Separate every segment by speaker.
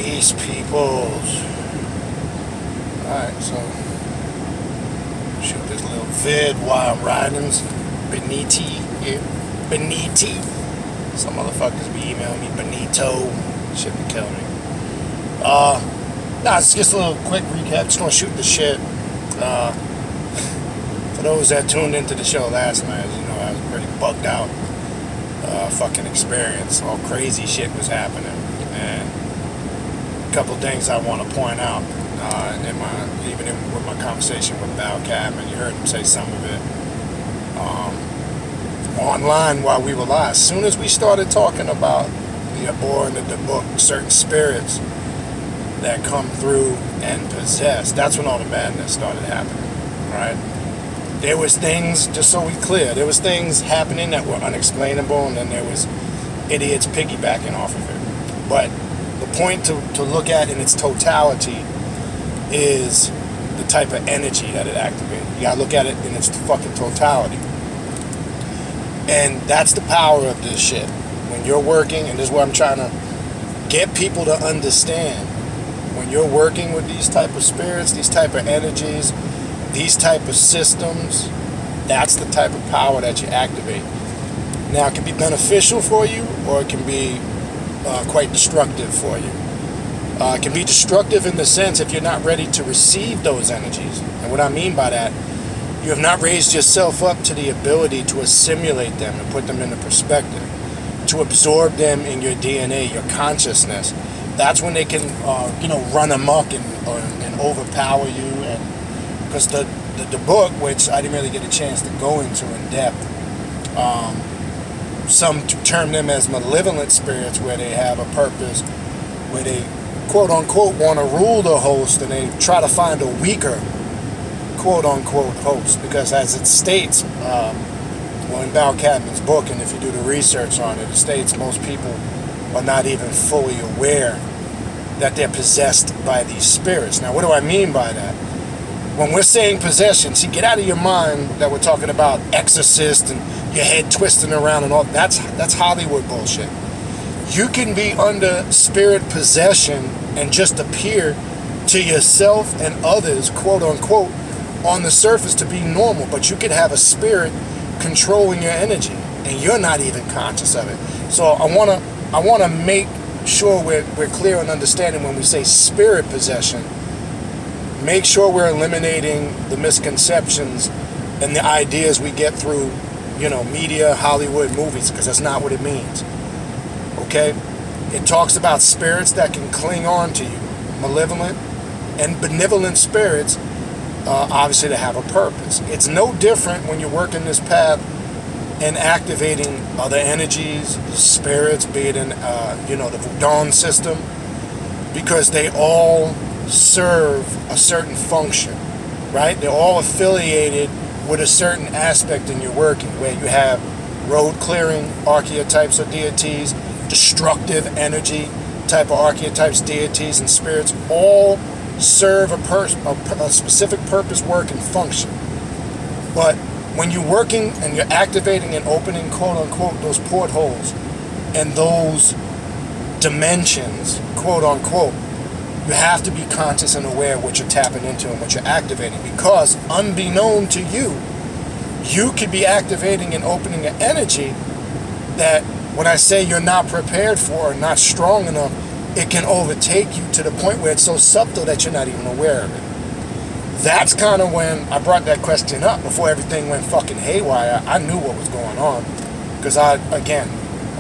Speaker 1: Peace, peoples. Alright, so shoot this little vid while I'm riding. Beniti, yeah. Beniti. Some motherfuckers be emailing me Benito. Shit be killing me. It's just a little quick recap. Just gonna shoot the shit. For those that tuned into the show last night, as you know, I was pretty bugged out. Fucking experience. All crazy shit was happening. And a couple things I want to point out with my conversation with Val Cadman. You heard him say some of it online while we were live. As soon as we started talking about the abhorrent of the book, certain spirits that come through and possess, that's when all the madness started happening, right? There was things, just so we clear, there was things happening that were unexplainable, and then there was idiots piggybacking off of it. But the point to look at in its totality is the type of energy that it activated. You gotta look at it in its fucking totality. And that's the power of this shit. When you're working, and this is what I'm trying to get people to understand, when you're working with these type of spirits, these type of energies, these type of systems, that's the type of power that you activate. Now, it can be beneficial for you, or it can be quite destructive for you. It can be destructive in the sense if you're not ready to receive those energies. And what I mean by that, you have not raised yourself up to the ability to assimilate them and put them into perspective, to absorb them in your DNA, your consciousness. That's when they can, run amok and overpower you. And because the book, which I didn't really get a chance to go into in depth, some term them as malevolent spirits, where they have a purpose, where they quote unquote want to rule the host, and they try to find a weaker quote unquote host, because as it states, in Val Cadman's book, and if you do the research on it, it states most people are not even fully aware that they're possessed by these spirits. Now, what do I mean by that? When we're saying possession, see, get out of your mind that we're talking about exorcist and your head twisting around and all. That's Hollywood bullshit. You can be under spirit possession and just appear to yourself and others, quote unquote, on the surface to be normal, but you could have a spirit controlling your energy and you're not even conscious of it. So I want to make sure we're clear and understanding when we say spirit possession. Make sure we're eliminating the misconceptions and the ideas we get through, media, Hollywood, movies, because that's not what it means. Okay? It talks about spirits that can cling on to you, malevolent and benevolent spirits, obviously to have a purpose. It's no different when you're working this path and activating other energies, the spirits, be it in, the Dawn system, because they all serve a certain function, right? They're all affiliated with a certain aspect in your working, where you have road clearing archetypes or deities, destructive energy type of archetypes, deities, and spirits, all serve a specific purpose, work, and function. But when you're working and you're activating and opening, quote unquote, those portholes and those dimensions, quote unquote, you have to be conscious and aware of what you're tapping into and what you're activating, because unbeknown to you, you could be activating and opening an energy that, when I say you're not prepared for or not strong enough, it can overtake you to the point where it's so subtle that you're not even aware of it. That's kind of when I brought that question up before everything went fucking haywire. I knew what was going on, because I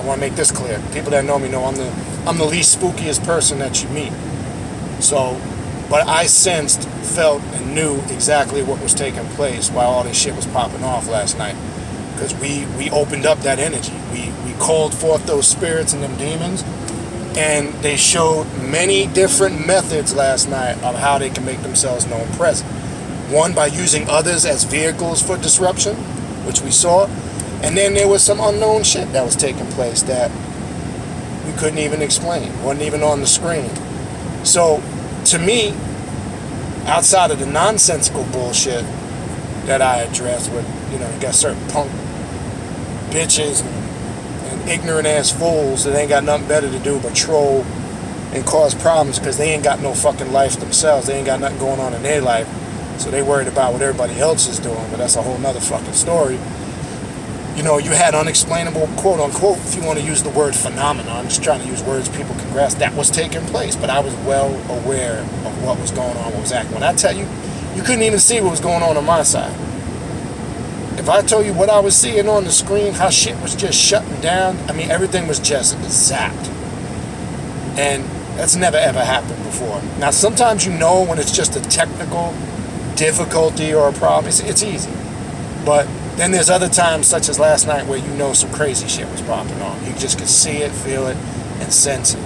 Speaker 1: want to make this clear. People that know me know I'm the least spookiest person that you meet. So, but I sensed, felt, and knew exactly what was taking place while all this shit was popping off last night. Because we opened up that energy. We called forth those spirits and them demons, and they showed many different methods last night of how they can make themselves known present. One, by using others as vehicles for disruption, which we saw. And then there was some unknown shit that was taking place that we couldn't even explain. Wasn't even on the screen. So, to me, outside of the nonsensical bullshit that I addressed with, you got certain punk bitches and ignorant ass fools that ain't got nothing better to do but troll and cause problems because they ain't got no fucking life themselves. They ain't got nothing going on in their life. So they worried about what everybody else is doing, but that's a whole nother fucking story. You know, you had unexplainable, quote unquote, if you want to use the word phenomenon, I'm just trying to use words people can grasp, that was taking place. But I was well aware of what was going on, what was happening. When I tell you, you couldn't even see what was going on my side. If I told you what I was seeing on the screen, how shit was just shutting down, I mean, everything was just zapped. And that's never ever happened before. Now, sometimes you know when it's just a technical difficulty or a problem, it's easy. But then there's other times, such as last night, where you know some crazy shit was popping on. You just could see it, feel it, and sense it.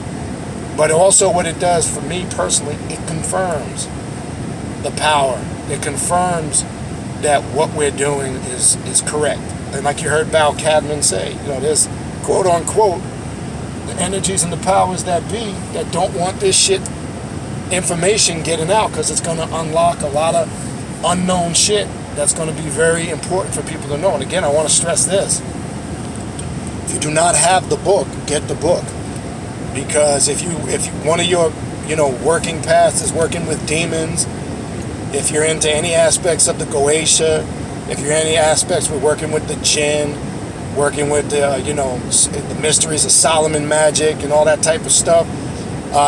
Speaker 1: But also what it does for me personally, it confirms the power. It confirms that what we're doing is correct. And like you heard Val Cadman say, you know, there's quote unquote the energies and the powers that be that don't want this shit information getting out, because it's going to unlock a lot of unknown shit that's going to be very important for people to know. And again, I want to stress this: if you do not have the book, get the book. Because if one of your working paths is working with demons, if you're into any aspects of the Goetia, if you're any aspects with working with the jinn, working with the mysteries of Solomon magic and all that type of stuff,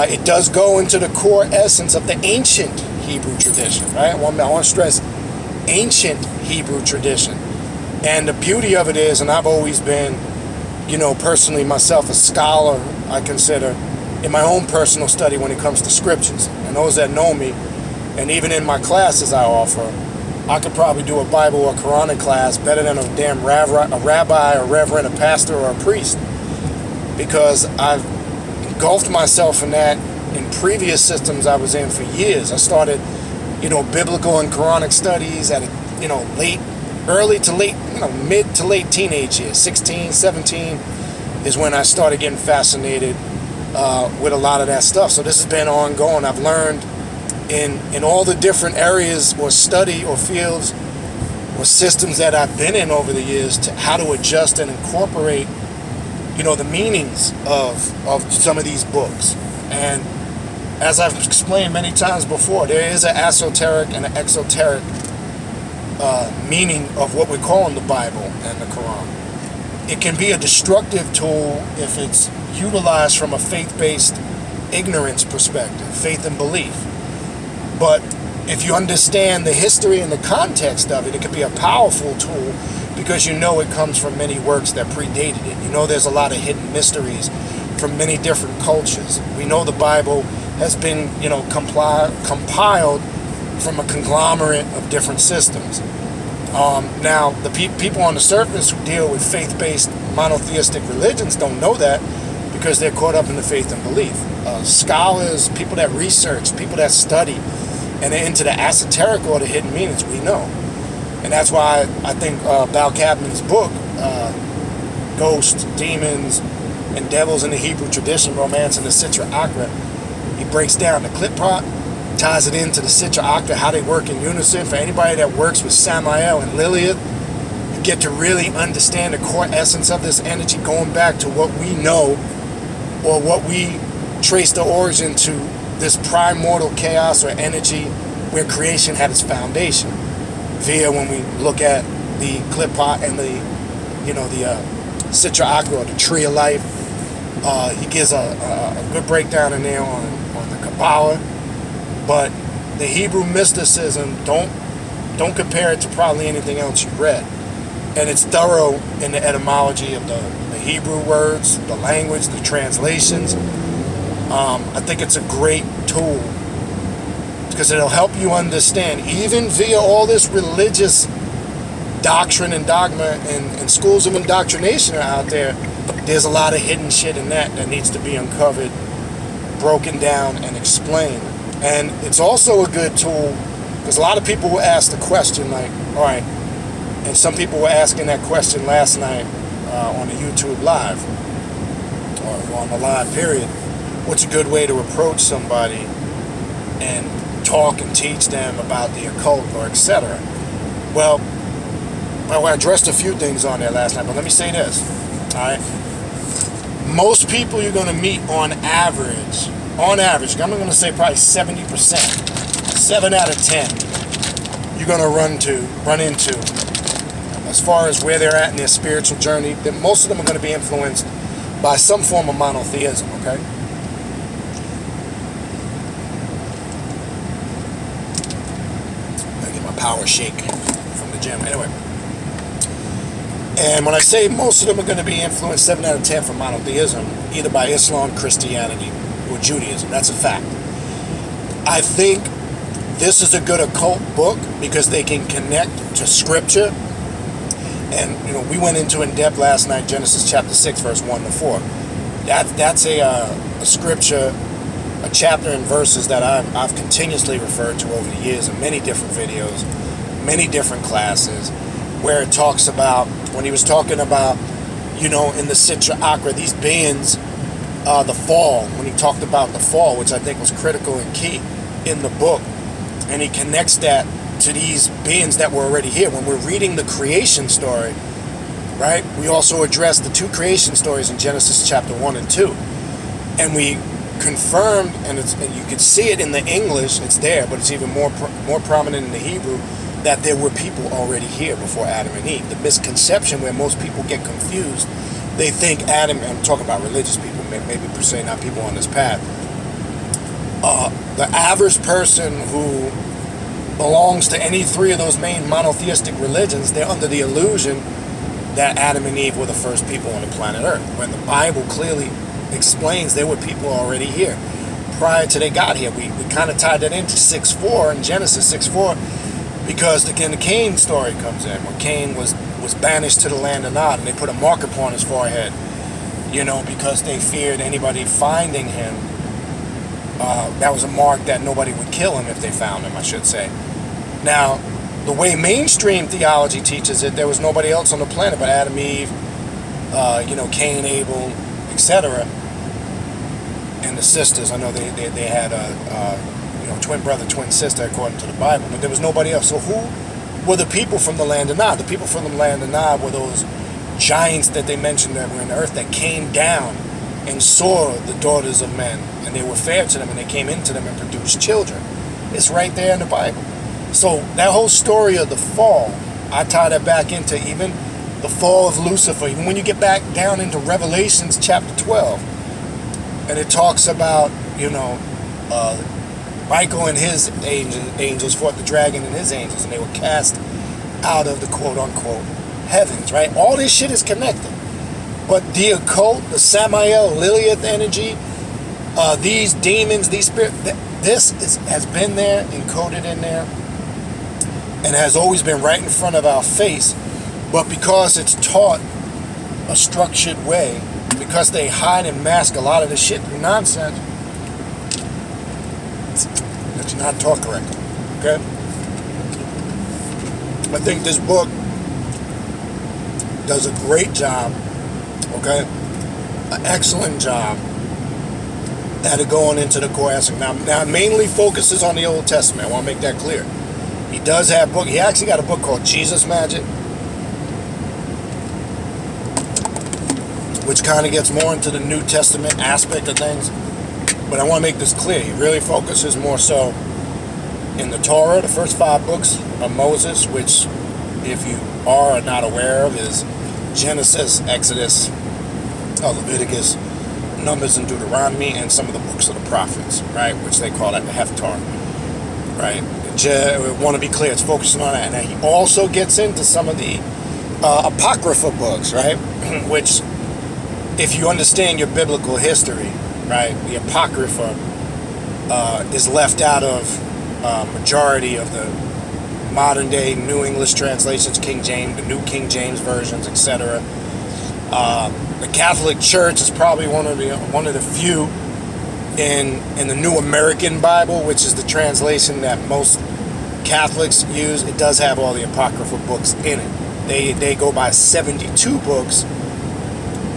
Speaker 1: it does go into the core essence of the ancient Hebrew tradition, right? I want to stress ancient Hebrew tradition. And the beauty of it is, and I've always been, personally myself a scholar, I consider, in my own personal study when it comes to scriptures. And those that know me, and even in my classes I offer, I could probably do a Bible or Quranic class better than a damn rabbi, a reverend, a pastor, or a priest. Because I've engulfed myself in that in previous systems I was in for years. I started, biblical and Quranic studies at mid to late teenage years. 16, 17 is when I started getting fascinated with a lot of that stuff. So this has been ongoing. I've learned in all the different areas or study or fields or systems that I've been in over the years to how to adjust and incorporate, the meanings of some of these books. And as I've explained many times before, there is an esoteric and an exoteric meaning of what we're calling the Bible and the Quran. It can be a destructive tool if it's utilized from a faith-based ignorance perspective, faith and belief. But if you understand the history and the context of it, it can be a powerful tool because it comes from many works that predated it. There's a lot of hidden mysteries from many different cultures. We know the Bible has been, compiled from a conglomerate of different systems. Now, the people on the surface who deal with faith-based monotheistic religions don't know that because they're caught up in the faith and belief. Scholars, people that research, people that study, and they're into the esoteric or the hidden meanings, we know. And that's why I think Val Cadman's book, Ghosts, Demons, and Devils in the Hebrew Tradition, Romance in the Sitra Achra, he breaks down the Klipot, ties it into the Sitra Achra, how they work in unison. For anybody that works with Samael and Lilith, you get to really understand the core essence of this energy going back to what we know or what we trace the origin to, this primordial chaos or energy where creation had its foundation. Via when we look at the Klipot and the Sitra Achra, or the Tree of Life, he gives a good breakdown in there on the Kabbalah. But the Hebrew mysticism, don't compare it to probably anything else you've read. And it's thorough in the etymology of the Hebrew words, the language, the translations. I think it's a great tool because it'll help you understand, even via all this religious doctrine and dogma and schools of indoctrination are out there. There's a lot of hidden shit in that needs to be uncovered, broken down, and explained. And it's also a good tool because a lot of people will ask the question like, all right, and some people were asking that question last night on the YouTube live, or on the live period. What's a good way to approach somebody and talk and teach them about the occult or etc.? Well, I addressed a few things on there last night, but let me say this, all right? Most people you're going to meet on average on average, I'm going to say probably 70%, 7 out of 10, you're going to run into, as far as where they're at in their spiritual journey, that most of them are going to be influenced by some form of monotheism, okay? I get my power shake from the gym. Anyway. And when I say most of them are going to be influenced, 7 out of 10 from monotheism, either by Islam, Christianity, or Judaism. That's a fact. I think this is a good occult book because they can connect to Scripture. And, we went into in depth last night, Genesis chapter 6, verse 1 to 4. That's a scripture, a chapter and verses that I've continuously referred to over the years in many different videos, many different classes, where it talks about, when he was talking about, in the Sitra Akra, these beings, the fall, when he talked about the fall, which I think was critical and key in the book, and he connects that to these beings that were already here. When we're reading the creation story, right, we also address the 2 creation stories in Genesis chapter 1 and 2. And we confirmed, and you can see it in the English, it's there, but it's even more prominent in the Hebrew, that there were people already here before Adam and Eve. The misconception where most people get confused, they think Adam, and I'm talking about religious people, maybe per se not people on this path, the average person who belongs to any 3 of those main monotheistic religions, they're under the illusion that Adam and Eve were the first people on the planet Earth, when the Bible clearly explains there were people already here prior to they got here. We kind of tied that into 6:4 in Genesis 6:4 because the Cain story comes in, where Cain was banished to the land of Nod, and they put a mark upon his forehead, because they feared anybody finding him. That was a mark that nobody would kill him if they found him, I should say. Now, the way mainstream theology teaches it, there was nobody else on the planet but Adam, Eve, Cain, Abel, etc. And the sisters. I know they had a twin brother, twin sister, according to the Bible, but there was nobody else. So who were the people from the land of Nod? The people from the land of Nod were those giants that they mentioned that were in the earth that came down and saw the daughters of men, and they were fair to them, and they came into them and produced children. It's right there in the Bible. So that whole story of the fall, I tie that back into even the fall of Lucifer. Even when you get back down into Revelations chapter 12, and it talks about, Michael and his angels fought the dragon and his angels, and they were cast out of the quote-unquote heavens, right? All this shit is connected. But the occult, the Samael, Lilith energy, these demons, these spirits, has been there, encoded in there, and has always been right in front of our face. But because it's taught a structured way, because they hide and mask a lot of this shit through nonsense, it's not taught correctly, okay? I think this book does a great job, okay? An excellent job at it going into the core aspect. Now it mainly focuses on the Old Testament. I want to make that clear. He does have book. He actually got a book called Jesus Magic, which kind of gets more into the New Testament aspect of things. But I want to make this clear. He really focuses more so in the Torah, the first 5 books of Moses, which, if you are or not aware of, is Genesis, Exodus, Leviticus, Numbers, and Deuteronomy, and some of the books of the prophets, right? Which they call that the Haftarah, right? We want to be clear, it's focusing on that. Now, he also gets into some of the Apocrypha books, right? Which, if you understand your biblical history, right, the Apocrypha is left out of majority of the modern day New English translations, King James, the New King James versions, etc. The Catholic Church is probably one of the few in the New American Bible, which is the translation that most Catholics use. It does have all the Apocrypha books in it. They go by 72 books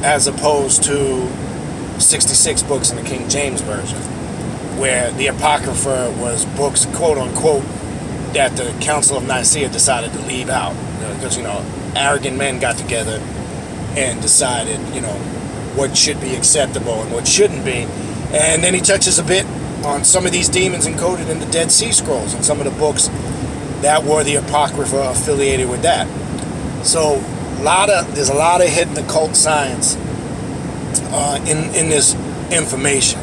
Speaker 1: as opposed to 66 books in the King James Version, where the Apocrypha was books, quote-unquote, that the Council of Nicaea decided to leave out. Because, arrogant men got together and decided, what should be acceptable and what shouldn't be. And then he touches a bit on some of these demons encoded in the Dead Sea Scrolls and some of the books that were the Apocrypha affiliated with that. So there's a lot of hidden occult science in this information.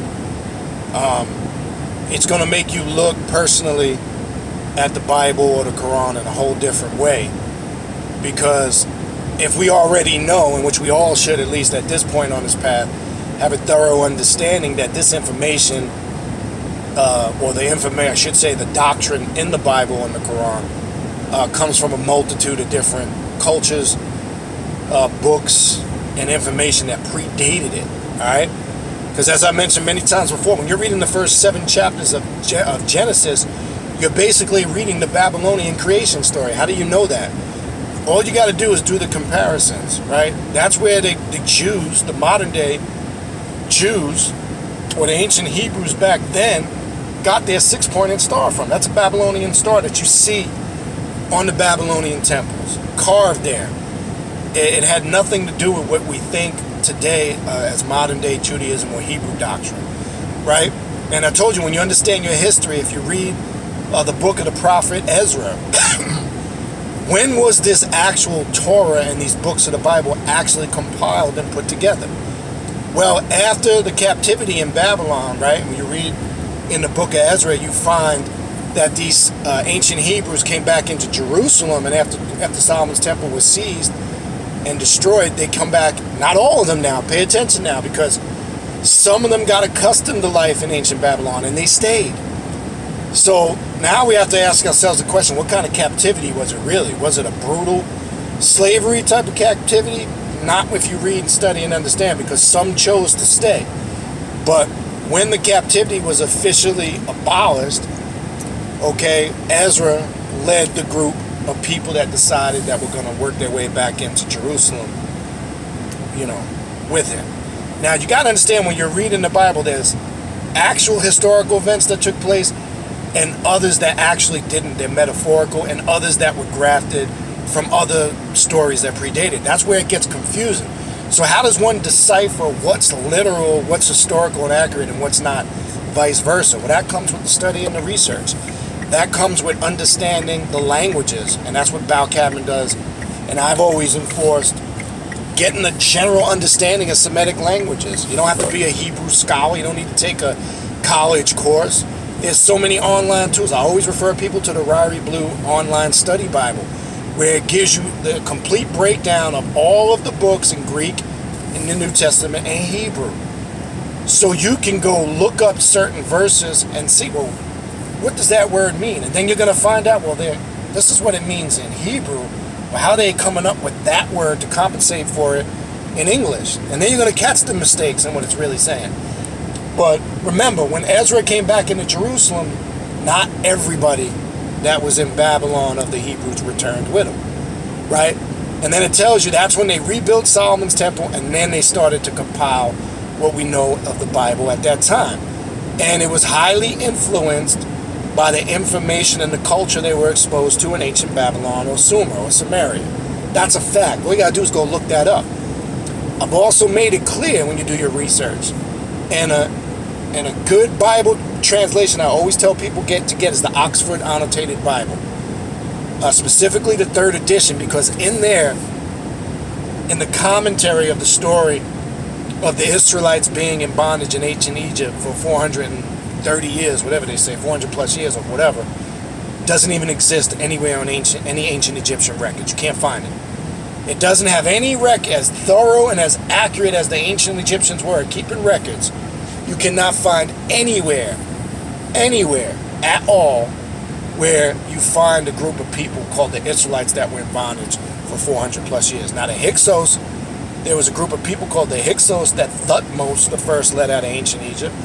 Speaker 1: It's going to make you look personally at the Bible or the Quran in a whole different way, because if we already know, in which we all should, at least at this point on this path, have a thorough understanding that this information, or the information, I should say, the doctrine in the Bible and the Quran, comes from a multitude of different cultures, books, and information that predated it. All right, because as I mentioned many times before, when you're reading the first 7 chapters of Genesis, you're basically reading the Babylonian creation story. How do you know that? All you got to do is do the comparisons, right? That's where the Jews, the modern day Jews, or the ancient Hebrews back then, got their 6-pointed star from. That's a Babylonian star that you see on the Babylonian temples, carved there. It had nothing to do with what we think today as modern day Judaism or Hebrew doctrine, right? And I told you, when you understand your history, if you read the book of the prophet Ezra, when was this actual Torah and these books of the Bible actually compiled and put together? Well, after the captivity in Babylon, right? When you read in the book of Ezra, you find that these ancient Hebrews came back into Jerusalem, and after Solomon's temple was seized and destroyed, they come back. Not all of them now. Pay attention now, because some of them got accustomed to life in ancient Babylon and they stayed. So now we have to ask ourselves the question, what kind of captivity was it really? Was it a brutal slavery type of captivity? Not if you read, study, and understand, because some chose to stay. But when the captivity was officially abolished, okay, Ezra led the group of people that decided that were going to work their way back into Jerusalem, with him. Now, you got to understand, when you're reading the Bible, there's actual historical events that took place and others that actually didn't. They're metaphorical, and others that were grafted from other stories that predated. That's where it gets confusing. So how does one decipher what's literal, what's historical and accurate, and what's not, vice versa? Well, that comes with the study and the research. That comes with understanding the languages, and that's what Bal Cadman does. And I've always enforced getting a general understanding of Semitic languages. You don't have to be a Hebrew scholar. You don't need to take a college course. There's so many online tools. I always refer people to the Ryrie Blue online study Bible, where it gives you the complete breakdown of all of the books in Greek, in the New Testament, and Hebrew. So you can go look up certain verses and see, well, what does that word mean? And then you're going to find out, well, this is what it means in Hebrew. Well, how are they coming up with that word to compensate for it in English? And then you're going to catch the mistakes in what it's really saying. But remember, when Ezra came back into Jerusalem, not everybody that was in Babylon of the Hebrews returned with him, right? And then it tells you that's when they rebuilt Solomon's temple, and then they started to compile what we know of the Bible at that time. And it was highly influenced by the information and the culture they were exposed to in ancient Babylon or Sumer or Samaria. That's a fact. All you gotta do is go look that up. I've also made it clear when you do your research, and a good Bible translation I always tell people get is the Oxford Annotated Bible, specifically the 3rd edition, because in there, in the commentary of the story of the Israelites being in bondage in ancient Egypt for 430 years, whatever they say, 400 plus years or whatever, doesn't even exist anywhere on any ancient Egyptian records. You can't find it. It doesn't have any record as thorough and as accurate as the ancient Egyptians were at keeping records. You cannot find anywhere at all where you find a group of people called the Israelites that were in bondage for 400 plus years. Now the Hyksos, there was a group of people called the Hyksos that Thutmose the first led out of ancient Egypt.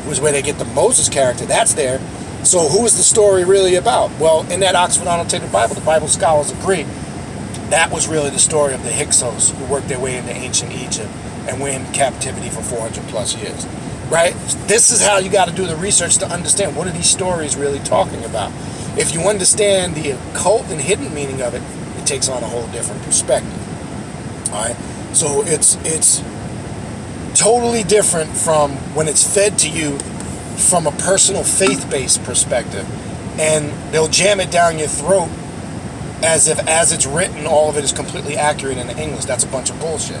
Speaker 1: It was where they get the Moses character. That's there. So who is the story really about? Well, in that Oxford Annotated Bible, the Bible scholars agree that was really the story of the Hyksos who worked their way into ancient Egypt and were in captivity for 400 plus years. Right? This is how you got to do the research to understand what are these stories really talking about. If you understand the occult and hidden meaning of it, it takes on a whole different perspective. All right? So it's totally different from when it's fed to you from a personal faith-based perspective. And they'll jam it down your throat as if, as it's written, all of it is completely accurate in the English. That's a bunch of bullshit.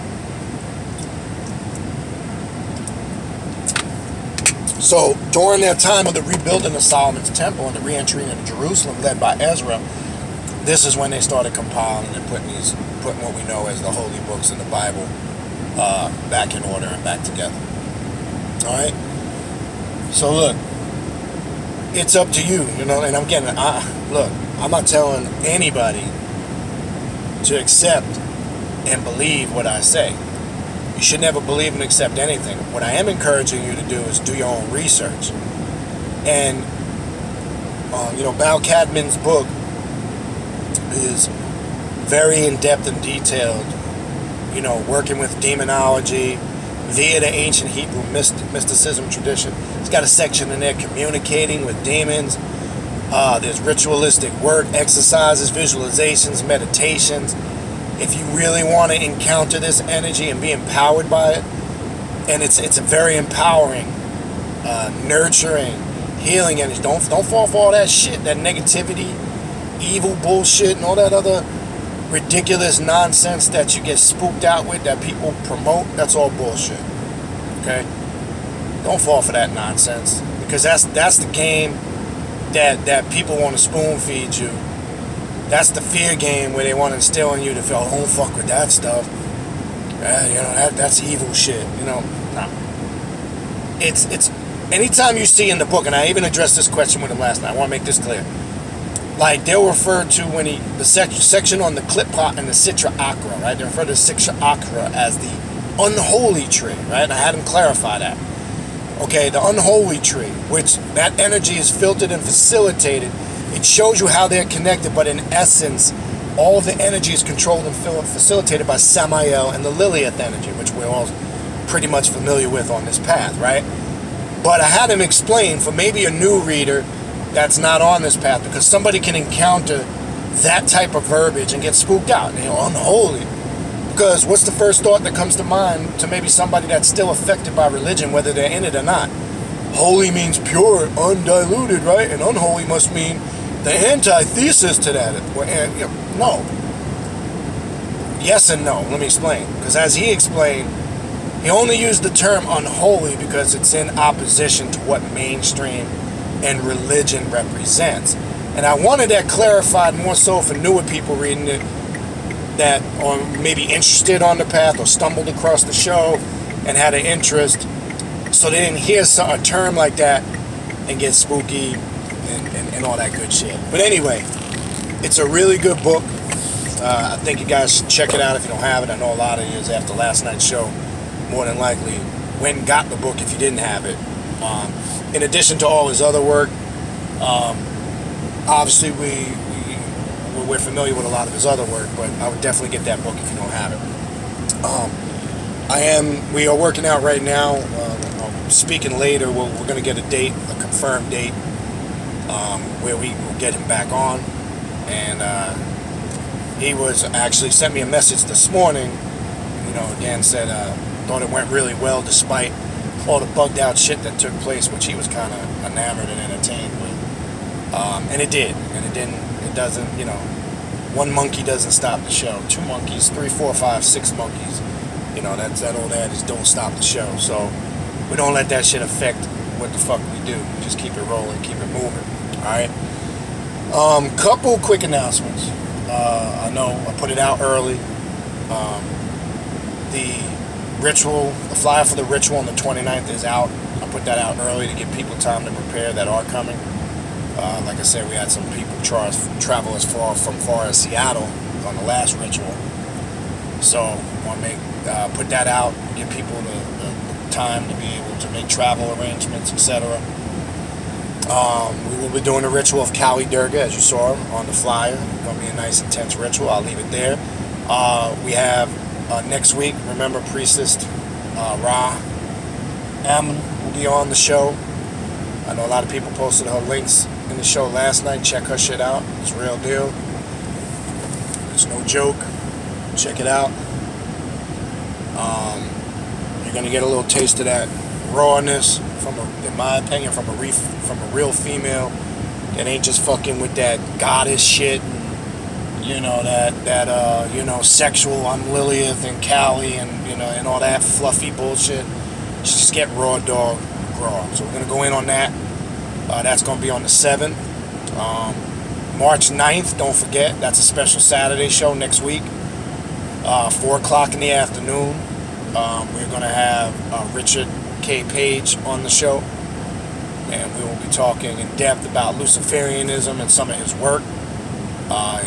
Speaker 1: So during their time of the rebuilding of Solomon's temple and the re-entry into Jerusalem led by Ezra, this is when they started compiling and putting what we know as the holy books in the Bible back in order and back together. All right. So look, it's up to you, you know. And again, look, I'm not telling anybody to accept and believe what I say. You should never believe and accept anything. What I am encouraging you to do is do your own research. And Bal Cadman's book is very in-depth and detailed, working with demonology via the ancient Hebrew mysticism tradition. It's got a section in there communicating with demons. There's ritualistic work, exercises, visualizations, meditations. If you really want to encounter this energy and be empowered by it, and it's a very empowering, nurturing, healing energy. Don't fall for all that shit, that negativity, evil bullshit, and all that other ridiculous nonsense that you get spooked out with, that people promote. That's all bullshit. Okay? Don't fall for that nonsense, because that's the game that people want to spoon feed you. That's the fear game where they want to instill in you to feel, don't fuck with that stuff. That's evil shit. No. It's anytime you see in the book, and I even addressed this question with him last night. I want to make this clear. Like, they'll refer to the section on the clip pot and the Citra Acra, right? They refer to the Citra Acra as the unholy tree, right? And I had him clarify that. Okay, the unholy tree, which that energy is filtered and facilitated. It shows you how they're connected, but in essence, all the energy is controlled and facilitated by Samael and the Lilith energy, which we're all pretty much familiar with on this path, right? But I had him explain for maybe a new reader that's not on this path, because somebody can encounter that type of verbiage and get spooked out. Unholy. Because what's the first thought that comes to mind to maybe somebody that's still affected by religion, whether they're in it or not? Holy means pure, undiluted, right? And unholy must mean the antithesis to that. No. Yes and no. Let me explain. Because as he explained, he only used the term unholy because it's in opposition to what mainstream and religion represents. And I wanted that clarified more so for newer people reading it, that are maybe interested on the path or stumbled across the show and had an interest, so they didn't hear a term like that and get spooky and all that good shit. But anyway, it's a really good book. I think you guys should check it out if you don't have it. I know a lot of you, after last night's show, more than likely went and got the book if you didn't have it. In addition to all his other work, obviously we're familiar with a lot of his other work, but I would definitely get that book if you don't have it. We are working out right now. Speaking later, we're going to get a date, a confirmed date, where we will get him back on. And he was actually sent me a message this morning. Again, said thought it went really well despite all the bugged out shit that took place, which he was kind of enamored and entertained with. And it did, and it doesn't, one monkey doesn't stop the show. 2 monkeys, 3, 4, 5, 6 monkeys. That's that old adage, don't stop the show. So we don't let that shit affect what the fuck we do. We just keep it rolling, keep it moving. Alright? Couple quick announcements. I know I put it out early. The flyer for the ritual on the 29th is out. I put that out early to give people time to prepare that are coming. Like I said, we had some people travel as far as Seattle on the last ritual. So I want to put that out, give people the time to be able to make travel arrangements, etc. We will be doing the ritual of Kali Durga, as you saw on the flyer. It's going to be a nice, intense ritual. I'll leave it there. We have next week, remember, Priestess Ra Ammon will be on the show. I know a lot of people posted her links in the show last night. Check her shit out. It's a real deal. It's no joke. Check it out. You going to get a little taste of that rawness, in my opinion, from a real female that ain't just fucking with that goddess shit and, that sexual, I'm Lilith and Callie and, and all that fluffy bullshit. Just get raw dog raw. So we're going to go in on that. That's going to be on the 7th. March 9th, don't forget, that's a special Saturday show next week. 4 o'clock in the afternoon. We're going to have Richard K. Page on the show. And we will be talking in depth about Luciferianism and some of his work.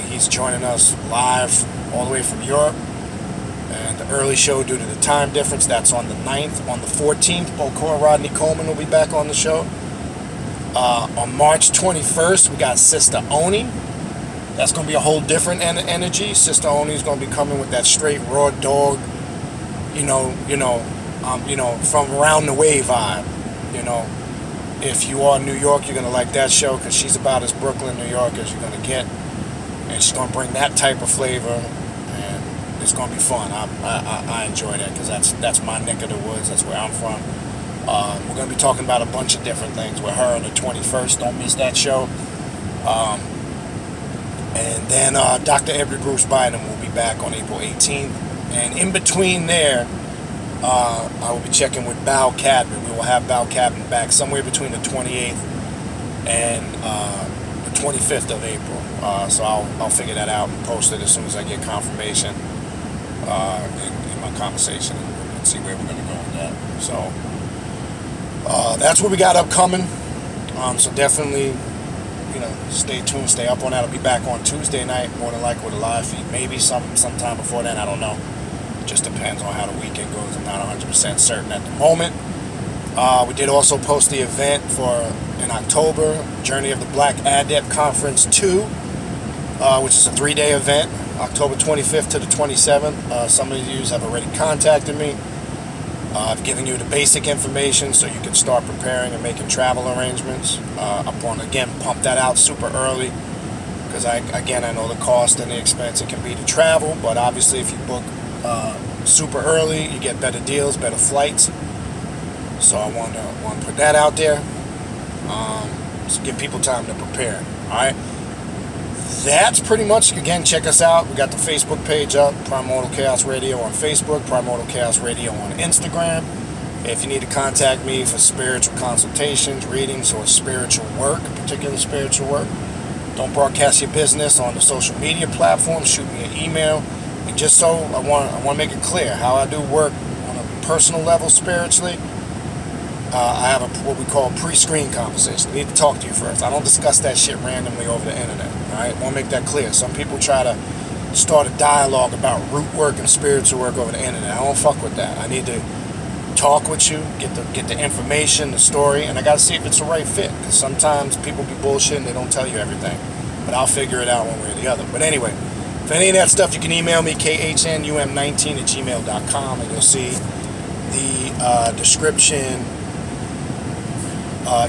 Speaker 1: He's joining us live all the way from Europe. And the early show, due to the time difference, that's on the 9th. On the 14th, Bokor Rodney Coleman will be back on the show. On March 21st, we got Sister Oni. That's going to be a whole different energy. Sister Oni is going to be coming with that straight raw dog, from around the way vibe. If you are in New York, you're going to like that show because she's about as Brooklyn, New York as you're going to get. And she's going to bring that type of flavor, and it's going to be fun. I enjoy that because that's my neck of the woods. That's where I'm from. We're going to be talking about a bunch of different things with her on the 21st. Don't miss that show. And then Dr. Edward Bruce Bynum will be back on April 18th. And in between there, I will be checking with Bal Cadman. We will have Bal Cadman back somewhere between the 28th and the 25th of April. So I'll figure that out and post it as soon as I get confirmation in my conversation and see where we're going to go with that. So that's what we got upcoming. So definitely, stay tuned, stay up on that. I'll be back on Tuesday night, more than likely with a live feed. Maybe sometime before then, I don't know. It just depends on how the weekend goes. I'm not 100% certain at the moment. We did also post the event in October, Journey of the Black Adept Conference 2, which is a 3-day event, October 25th to the 27th. Some of you have already contacted me. I've given you the basic information so you can start preparing and making travel arrangements. Pump that out super early because I know the cost and the expense it can be to travel, but obviously if you book super early, you get better deals, better flights. So I want to put that out there. So give people time to prepare. All right. That's pretty much, again, check us out. We got the Facebook page up, Primordial Chaos Radio on Facebook, Primordial Chaos Radio on Instagram. If you need to contact me for spiritual consultations, readings, or spiritual work, particular spiritual work, don't broadcast your business on the social media platforms. Shoot me an email. And just so I want to make it clear how I do work on a personal level spiritually. I have what we call pre-screen conversation. I need to talk to you first. I don't discuss that shit randomly over the internet. All right, I want to make that clear. Some people try to start a dialogue about root work and spiritual work over the internet. I don't fuck with that. I need to talk with you, get the information, the story, and I got to see if it's the right fit. Because sometimes people be bullshit and they don't tell you everything. But I'll figure it out one way or the other. But anyway, for any of that stuff, you can email me, khnum19@gmail.com, and you'll see the description.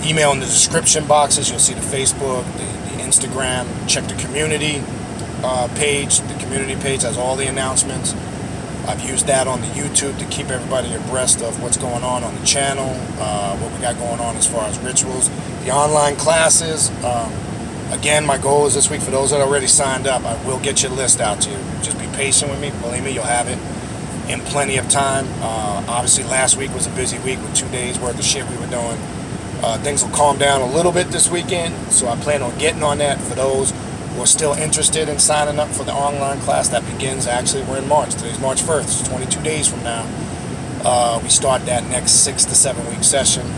Speaker 1: Email in the description boxes. You'll see the Facebook, the Instagram. Check the community page. The community page has all the announcements. I've used that on the YouTube to keep everybody abreast of what's going on the channel, what we got going on as far as rituals. The online classes, again, my goal is this week, for those that already signed up, I will get your list out to you. Just be patient with me. Believe me, you'll have it in plenty of time. Obviously, last week was a busy week with 2 days worth of shit we were doing. Things will calm down a little bit this weekend, so I plan on getting on that. For those who are still interested in signing up for the online class, that begins, actually, we're in March. Today's March 1st. It's 22 days from now. We start that next 6 to 7 week session.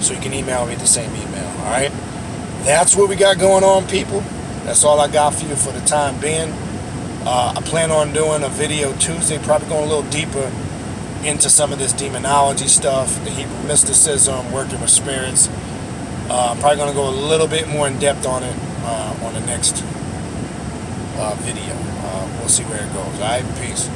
Speaker 1: So you can email me at the same email, all right? That's what we got going on, people. That's all I got for you for the time being. I plan on doing a video Tuesday, probably going a little deeper into some of this demonology stuff, the Hebrew mysticism, working with spirits. Probably going to go a little bit more in depth on it on the next video. We'll see where it goes. All right, peace.